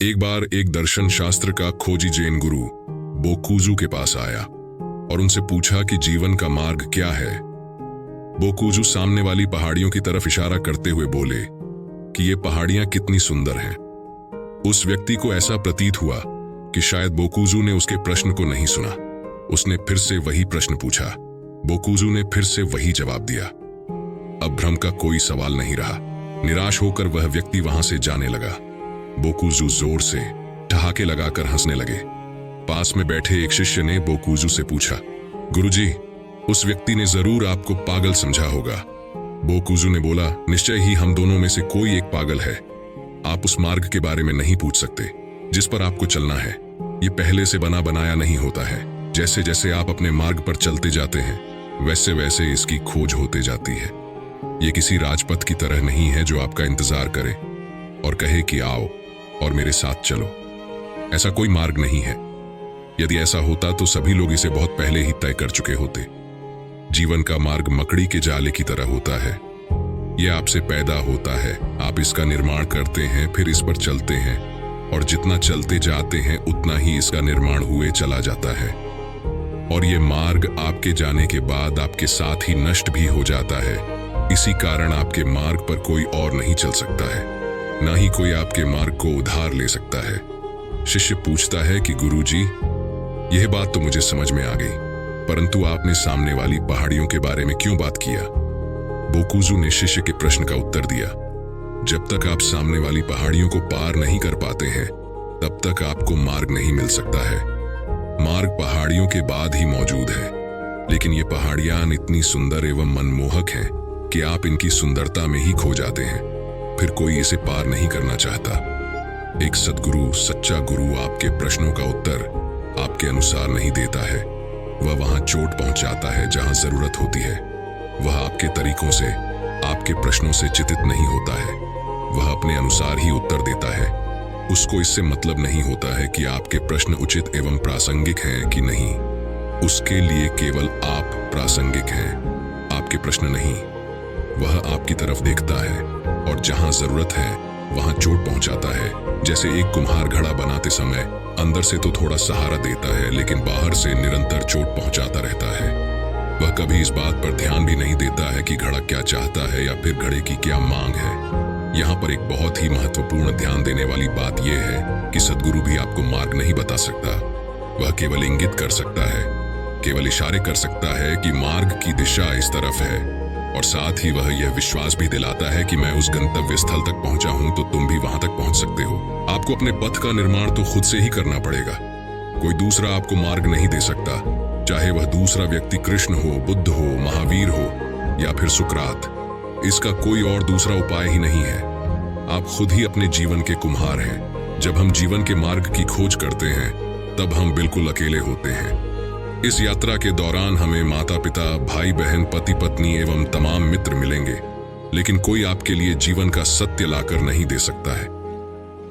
एक बार एक दर्शन शास्त्र का खोजी जैन गुरु बोकुजू के पास आया और उनसे पूछा कि जीवन का मार्ग क्या है। बोकुजू सामने वाली पहाड़ियों की तरफ इशारा करते हुए बोले कि ये पहाड़ियां कितनी सुंदर हैं। उस व्यक्ति को ऐसा प्रतीत हुआ कि शायद बोकुजू ने उसके प्रश्न को नहीं सुना। उसने फिर से वही प्रश्न पूछा। बोकुजू ने फिर से वही जवाब दिया। अब भ्रम का कोई सवाल नहीं रहा। निराश होकर वह व्यक्ति वहां से जाने लगा। बोकुजू जोर से ठहाके लगाकर हंसने लगे। पास में बैठे एक शिष्य ने बोकुजू से पूछा, गुरुजी, उस व्यक्ति ने जरूर आपको पागल समझा होगा। बोकुजू ने बोला, निश्चय ही हम दोनों में से कोई एक पागल है। आप उस मार्ग के बारे में नहीं पूछ सकते जिस पर आपको चलना है। ये पहले से बना बनाया नहीं होता है। जैसे जैसे आप अपने मार्ग पर चलते जाते हैं वैसे वैसे इसकी खोज होते जाती है। ये किसी राजपथ की तरह नहीं है जो आपका इंतजार करे और कहे कि आओ और मेरे साथ चलो। ऐसा कोई मार्ग नहीं है। यदि ऐसा होता तो सभी लोग इसे बहुत पहले ही तय कर चुके होते। जीवन का मार्ग मकड़ी के जाले की तरह होता है। यह आपसे पैदा होता है, आप इसका निर्माण करते हैं, फिर इस पर चलते हैं और जितना चलते जाते हैं उतना ही इसका निर्माण हुए चला जाता है। और ये मार्ग आपके जाने के बाद आपके साथ ही नष्ट भी हो जाता है। इसी कारण आपके मार्ग पर कोई और नहीं चल सकता है, ना ही कोई आपके मार्ग को उधार ले सकता है। शिष्य पूछता है कि गुरुजी, यह बात तो मुझे समझ में आ गई, परंतु आपने सामने वाली पहाड़ियों के बारे में क्यों बात किया? बोकुजू ने शिष्य के प्रश्न का उत्तर दिया, जब तक आप सामने वाली पहाड़ियों को पार नहीं कर पाते हैं तब तक आपको मार्ग नहीं मिल सकता है। मार्ग पहाड़ियों के बाद ही मौजूद है, लेकिन ये पहाड़ियां इतनी सुंदर एवं मनमोहक हैं कि आप इनकी सुंदरता में ही खो जाते हैं। फिर कोई इसे पार नहीं करना चाहता। एक सद्गुरु, सच्चा गुरु आपके प्रश्नों का उत्तर आपके अनुसार नहीं देता है। वह वहां चोट पहुंचाता है जहां जरूरत होती है। वह आपके तरीकों से, आपके प्रश्नों से चितित नहीं होता है। वह अपने अनुसार ही उत्तर देता है। उसको इससे मतलब नहीं होता है कि आपके प्रश्न उचित एवं प्रासंगिक हैं कि नहीं। उसके लिए केवल आप प्रासंगिक हैं, आपके प्रश्न नहीं। वह आपकी तरफ देखता है और जहां जरूरत है वहां चोट पहुंचाता है। जैसे एक कुम्हार घड़ा बनाते समय अंदर से तो थोड़ा सहारा देता है, लेकिन बाहर से निरंतर चोट पहुंचाता रहता है। वह कभी इस बात पर ध्यान भी नहीं देता है कि घड़ा क्या चाहता है या फिर घड़े की क्या मांग है। यहाँ पर एक बहुत ही महत्वपूर्ण ध्यान देने वाली बात यह है कि सद्गुरु भी आपको मार्ग नहीं बता सकता। वह केवल इंगित कर सकता है, केवल इशारे कर सकता है कि मार्ग की दिशा इस तरफ है, और साथ ही वह यह विश्वास भी दिलाता है कि मैं उस गंतव्य स्थल तक पहुंचा हूं तो तुम भी वहां तक पहुंच सकते हो। आपको अपने पथ का निर्माण तो खुद से ही करना पड़ेगा। कोई दूसरा आपको मार्ग नहीं दे सकता, चाहे वह दूसरा व्यक्ति कृष्ण हो, बुद्ध हो, महावीर हो या फिर सुकरात। इसका कोई और दूसरा उपाय ही नहीं है। आप खुद ही अपने जीवन के कुम्हार हैं। जब हम जीवन के मार्ग की खोज करते हैं तब हम बिल्कुल अकेले होते हैं। इस यात्रा के दौरान हमें माता पिता, भाई बहन, पति पत्नी एवं तमाम मित्र मिलेंगे, लेकिन कोई आपके लिए जीवन का सत्य लाकर नहीं दे सकता है।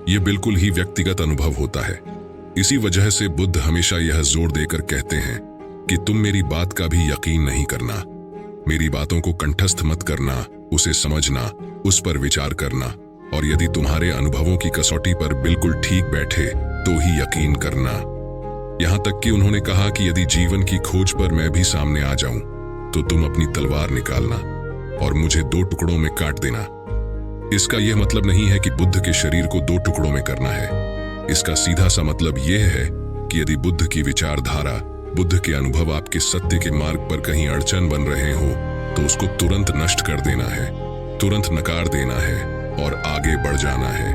यह बिल्कुल ही व्यक्तिगत अनुभव होता है। इसी वजह से बुद्ध हमेशा यह जोर देकर कहते हैं कि तुम मेरी बात का भी यकीन नहीं करना। मेरी बातों को कंठस्थ मत करना, उसे समझना, उस पर विचार करना, और यदि तुम्हारे अनुभवों की कसौटी पर बिल्कुल ठीक बैठे तो ही यकीन करना। यहां तक कि उन्होंने कहा कि यदि जीवन की खोज पर मैं भी सामने आ जाऊं तो तुम अपनी तलवार निकालना और मुझे 2 टुकड़ों में काट देना। इसका यह मतलब नहीं है कि बुद्ध के शरीर को 2 टुकड़ों में करना है। इसका सीधा सा मतलब यह है कि यदि बुद्ध की विचारधारा, बुद्ध के अनुभव आपके सत्य के मार्ग पर कहीं अड़चन बन रहे हो तो उसको तुरंत नष्ट कर देना है, तुरंत नकार देना है और आगे बढ़ जाना है।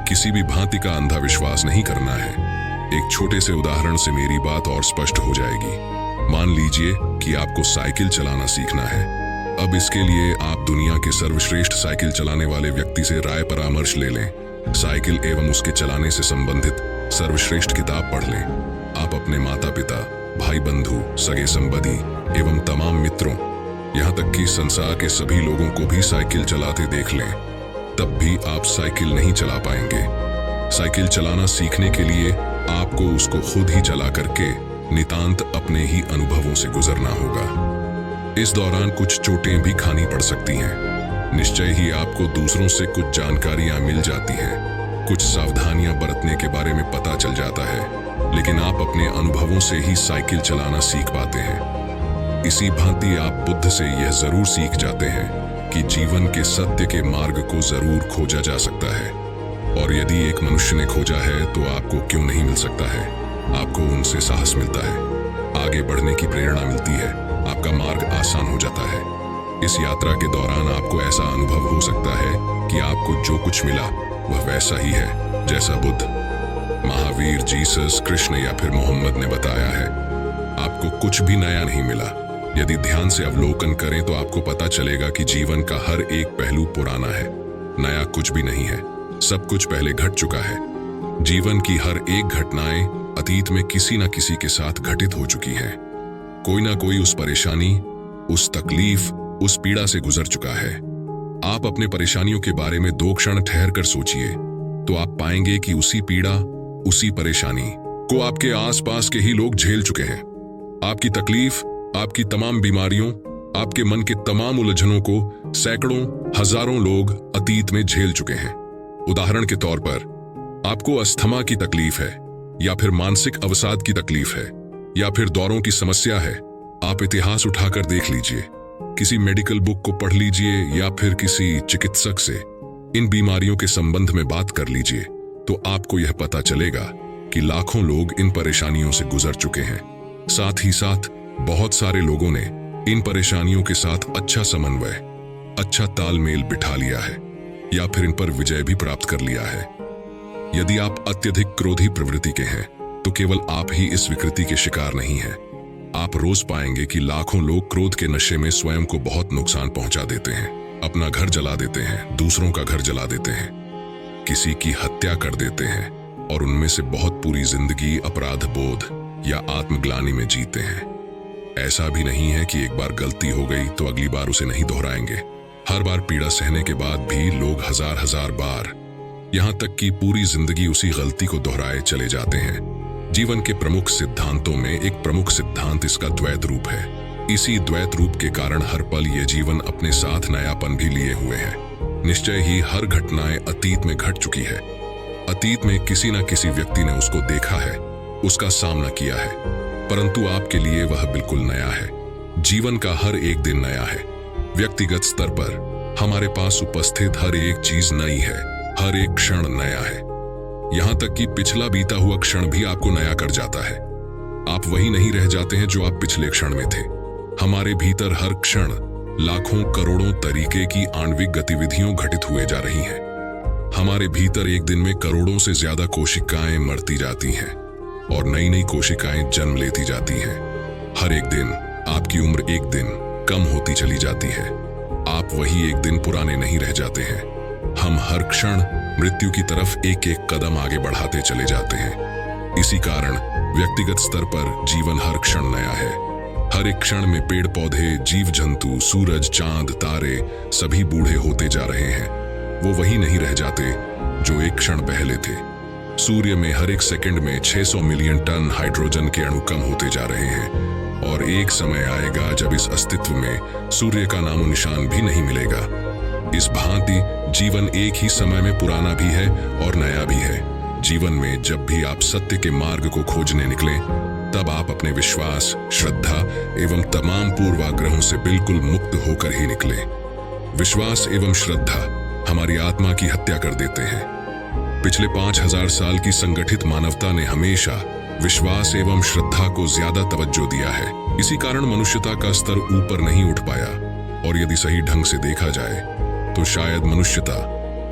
किसी भी भांति का अंधा विश्वास नहीं करना है। एक छोटे से उदाहरण से मेरी बात और स्पष्ट हो जाएगी। मान लीजिए कि आपको साइकिल चलाना सीखना है। अब इसके लिए आप दुनिया के सर्वश्रेष्ठ साइकिल चलाने वाले व्यक्ति से राय परामर्श ले लें। साइकिल एवं उसके चलाने से संबंधित सर्वश्रेष्ठ किताब पढ़ लें। आप अपने माता पिता, भाई बंधु, सगे संबंधी एवं तमाम मित्रों, यहाँ तक कि संसार के सभी लोगों को भी साइकिल चलाते देख लें, तब भी आप साइकिल नहीं चला पाएंगे। साइकिल चलाना सीखने के लिए आपको उसको खुद ही चला करके नितांत अपने ही अनुभवों से गुजरना होगा। इस दौरान कुछ चोटें भी खानी पड़ सकती हैं। निश्चय ही आपको दूसरों से कुछ जानकारियां मिल जाती हैं, कुछ सावधानियां बरतने के बारे में पता चल जाता है, लेकिन आप अपने अनुभवों से ही साइकिल चलाना सीख पाते हैं। इसी भांति आप बुद्ध से यह जरूर सीख जाते हैं कि जीवन के सत्य के मार्ग को जरूर खोजा जा सकता है, और यदि एक मनुष्य ने खोजा है तो आपको क्यों नहीं मिल सकता है। आपको उनसे साहस मिलता है, आगे बढ़ने की प्रेरणा मिलती है, आपका मार्ग आसान हो जाता है। इस यात्रा के दौरान आपको ऐसा अनुभव हो सकता है कि आपको जो कुछ मिला वह वैसा ही है जैसा बुद्ध, महावीर, जीसस, कृष्ण या फिर मोहम्मद ने बताया है। आपको कुछ भी नया नहीं मिला। यदि ध्यान से अवलोकन करें तो आपको पता चलेगा कि जीवन का हर एक पहलू पुराना है, नया कुछ भी नहीं है। सब कुछ पहले घट चुका है। जीवन की हर एक घटनाएं अतीत में किसी न किसी के साथ घटित हो चुकी हैं। कोई ना कोई उस परेशानी, उस तकलीफ, उस पीड़ा से गुजर चुका है। आप अपने परेशानियों के बारे में 2 क्षण ठहर कर सोचिए तो आप पाएंगे कि उसी पीड़ा, उसी परेशानी को आपके आसपास के ही लोग झेल चुके हैं। आपकी तकलीफ, आपकी तमाम बीमारियों, आपके मन के तमाम उलझनों को सैकड़ों, हजारों लोग अतीत में झेल चुके हैं। उदाहरण के तौर पर, आपको अस्थमा की तकलीफ है, या फिर मानसिक अवसाद की तकलीफ है, या फिर दौरों की समस्या है। आप इतिहास उठाकर देख लीजिए, किसी मेडिकल बुक को पढ़ लीजिए या फिर किसी चिकित्सक से इन बीमारियों के संबंध में बात कर लीजिए, तो आपको यह पता चलेगा कि लाखों लोग इन परेशानियों से गुजर चुके हैं। साथ ही साथ बहुत सारे लोगों ने इन परेशानियों के साथ अच्छा समन्वय, अच्छा तालमेल बिठा लिया है, या फिर इन पर विजय भी प्राप्त कर लिया है। यदि आप अत्यधिक क्रोधी प्रवृत्ति के हैं तो केवल आप ही इस विकृति के शिकार नहीं हैं। आप रोज पाएंगे कि लाखों लोग क्रोध के नशे में स्वयं को बहुत नुकसान पहुंचा देते हैं। अपना घर जला देते हैं, दूसरों का घर जला देते हैं, किसी की हत्या कर देते हैं, और उनमें से बहुत पूरी जिंदगी अपराध बोध या आत्मग्लानि में जीते हैं। ऐसा भी नहीं है कि एक बार गलती हो गई तो अगली बार उसे नहीं दोहराएंगे। हर बार पीड़ा सहने के बाद भी लोग हजार हजार बार, यहां तक कि पूरी जिंदगी उसी गलती को दोहराए चले जाते हैं। जीवन के प्रमुख सिद्धांतों में एक प्रमुख सिद्धांत इसका द्वैत रूप है। इसी द्वैत रूप के कारण हर पल ये जीवन अपने साथ नयापन भी लिए हुए है। निश्चय ही हर घटनाएं अतीत में घट चुकी है। अतीत में किसी न किसी व्यक्ति ने उसको देखा है, उसका सामना किया है, परंतु आपके लिए वह बिल्कुल नया है। जीवन का हर एक दिन नया है। व्यक्तिगत स्तर पर हमारे पास उपस्थित हर एक चीज नई है, हर एक क्षण नया है। यहां तक कि पिछला बीता हुआ क्षण भी आपको नया कर जाता है। आप वही नहीं रह जाते हैं जो आप पिछले क्षण में थे। हमारे भीतर हर क्षण लाखों करोड़ों तरीके की आणविक गतिविधियों घटित हुए जा रही हैं। हमारे भीतर एक दिन में करोड़ों से ज्यादा कोशिकाएं मरती जाती हैं और नई नई कोशिकाएं जन्म लेती जाती हैं। हर एक दिन आपकी उम्र एक दिन कम होती चली जाती है। आप वही एक दिन पुराने नहीं रह जाते हैं। हम हर क्षण मृत्यु की तरफ एक एक कदम आगे बढ़ाते चले जाते हैं। इसी कारण व्यक्तिगत स्तर पर जीवन हर क्षण नया है। हर एक क्षण में पेड़ पौधे, जीव जंतु, सूरज, चांद, तारे सभी बूढ़े होते जा रहे हैं। वो वही नहीं रह जाते जो एक क्षण पहले थे। सूर्य में हर एक सेकंड में 600 मिलियन टन हाइड्रोजन के अणु कम होते जा रहे हैं, और एक समय आएगा जब इस अस्तित्व में सूर्य का नामो निशान भी नहीं मिलेगा। इस भांति जीवन एक ही समय में पुराना भी है और नया भी है। जीवन में जब भी आप सत्य के मार्ग को खोजने निकलें, तब आप अपने विश्वास, श्रद्धा एवं तमाम पूर्वाग्रहों से बिल्कुल मुक्त होकर ही निकलें। विश्वास एवं श्रद्धा हमारी आत्मा की हत्या कर देते हैं। पिछले 5000 साल की संगठित मानवता ने हमेशा विश्वास एवं श्रद्धा को ज्यादा तवज्जो दिया है। इसी कारण मनुष्यता का स्तर ऊपर नहीं उठ पाया, और यदि सही ढंग से देखा जाए तो शायद मनुष्यता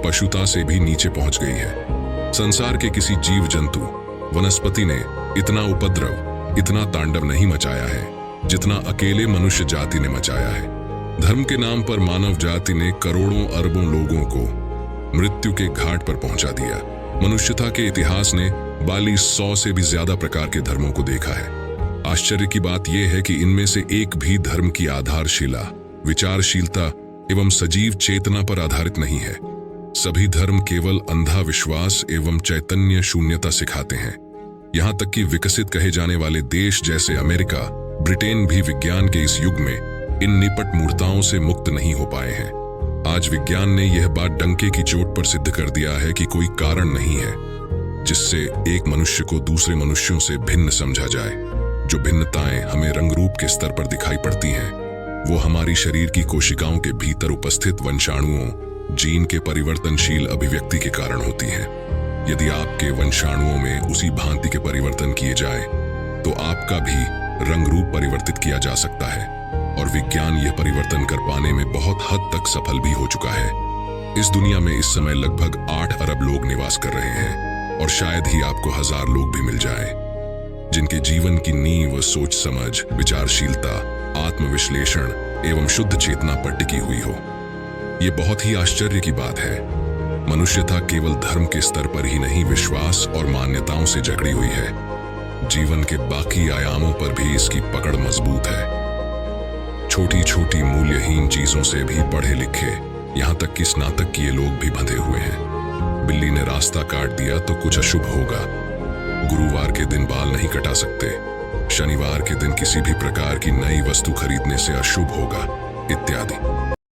पशुता से भी नीचे पहुंच गई है। संसार के किसी जीव जंतु, वनस्पति ने इतना उपद्रव, इतना तांडव नहीं मचाया है जितना अकेले मनुष्य जाति ने मचाया है। धर्म के नाम पर मानव जाति ने करोड़ों अरबों लोगों को मृत्यु के घाट पर पहुंचा दिया। मनुष्यता के इतिहास ने 4200 से भी ज्यादा प्रकार के धर्मों को देखा है। आश्चर्य की बात यह है कि इनमें से एक भी धर्म की आधारशिला, विचारशीलता एवं सजीव चेतना पर आधारित नहीं है। सभी धर्म केवल अंधा विश्वास एवं चैतन्य शून्यता सिखाते हैं। यहां तक कि विकसित कहे जाने वाले देश जैसे अमेरिका, ब्रिटेन भी विज्ञान के इस युग में इन निपट मूर्ताओं से मुक्त नहीं हो पाए हैं। आज विज्ञान ने यह बात डंके की चोट पर सिद्ध कर दिया है कि कोई कारण नहीं है जिससे एक मनुष्य को दूसरे मनुष्यों से भिन्न समझा जाए। जो भिन्नताएं हमें रंग रूप के स्तर पर दिखाई पड़ती हैं, वो हमारी शरीर की कोशिकाओं के भीतर उपस्थित वंशाणुओं, जीन के परिवर्तनशील अभिव्यक्ति के कारण होती हैं। यदि आपके वंशाणुओं में उसी भांति के परिवर्तन किए जाए तो आपका भी रंग रूप परिवर्तित किया जा सकता है, और विज्ञान यह परिवर्तन कर पाने में बहुत हद तक सफल भी हो चुका है। इस दुनिया में इस समय लगभग 8 अरब लोग निवास कर रहे हैं, और शायद ही आपको 1000 लोग भी मिल जाएं, जिनके जीवन की नींव सोच समझ, विचारशीलता, आत्मविश्लेषण एवं शुद्ध चेतना पर टिकी हुई हो। ये बहुत ही आश्चर्य की बात है। मनुष्यता केवल धर्म के स्तर पर ही नहीं, विश्वास और मान्यताओं से जकड़ी हुई है। जीवन के बाकी आयामों पर भी इसकी पकड़ मजबूत है। छोटी छोटी मूल्यहीन चीजों से भी पढ़े लिखे, यहाँ तक कि स्नातक किए लोग भी बंधे हुए हैं। बिल्ली ने रास्ता काट दिया तो कुछ अशुभ होगा। गुरुवार के दिन बाल नहीं कटा सकते। शनिवार के दिन किसी भी प्रकार की नई वस्तु खरीदने से अशुभ होगा, इत्यादि।